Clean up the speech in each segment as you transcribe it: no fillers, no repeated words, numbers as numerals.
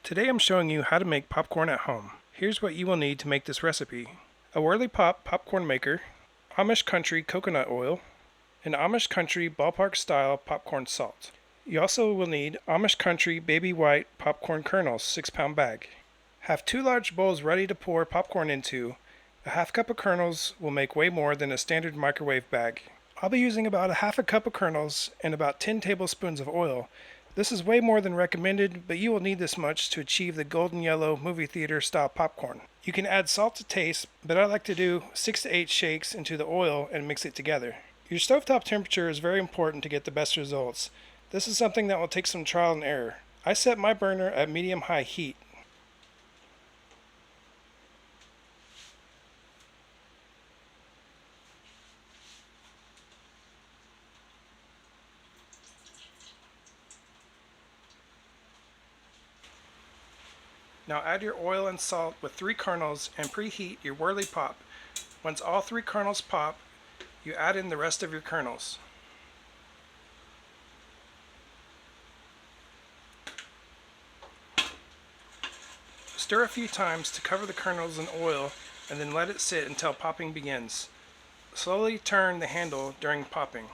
Today I'm showing you how to make popcorn at home. Here's what you will need to make this recipe. A Whirley Pop popcorn maker, Amish Country coconut oil, and Amish Country ballpark style popcorn salt. You also will need Amish Country baby white popcorn kernels 6-pound bag. Have 2 large bowls ready to pour popcorn into. A half cup of kernels will make way more than a standard microwave bag. I'll be using about a half a cup of kernels and about 10 tablespoons of oil. This is way more than recommended, but you will need this much to achieve the golden yellow movie theater style popcorn. You can add salt to taste, but I like to do 6 to 8 shakes into the oil and mix it together. Your stovetop temperature is very important to get the best results. This is something that will take some trial and error. I set my burner at medium-high heat. Now add your oil and salt with 3 kernels and preheat your Whirley Pop. Once all 3 kernels pop, you add in the rest of your kernels. Stir a few times to cover the kernels in oil and then let it sit until popping begins. Slowly turn the handle during popping.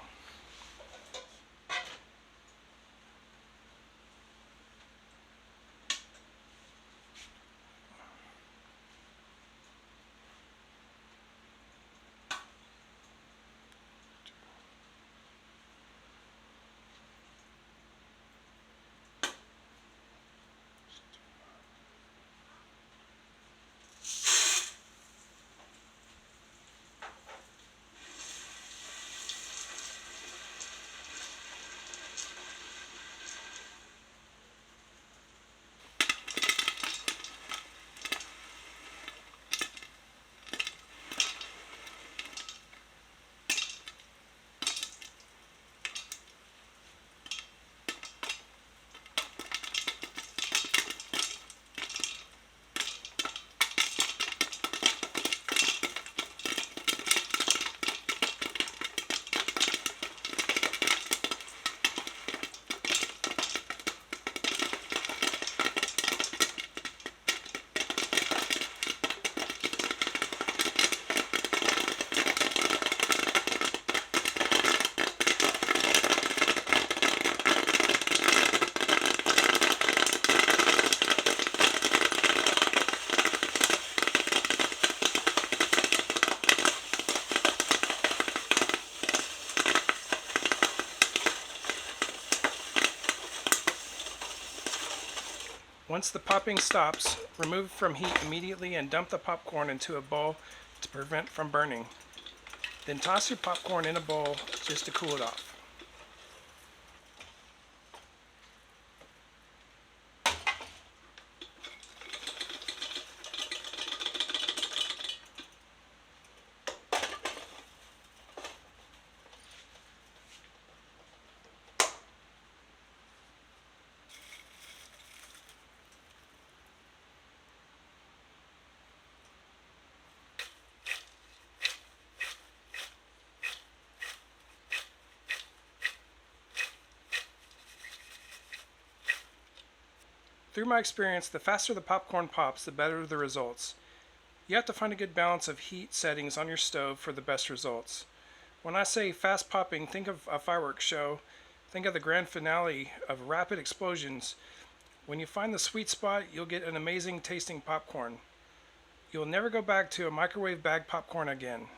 Once the popping stops, remove from heat immediately and dump the popcorn into a bowl to prevent from burning. Then toss your popcorn in a bowl just to cool it off. Through my experience, the faster the popcorn pops, the better the results. You have to find a good balance of heat settings on your stove for the best results. When I say fast popping, think of a fireworks show. Think of the grand finale of rapid explosions. When you find the sweet spot, you'll get an amazing tasting popcorn. You'll never go back to a microwave bag popcorn again.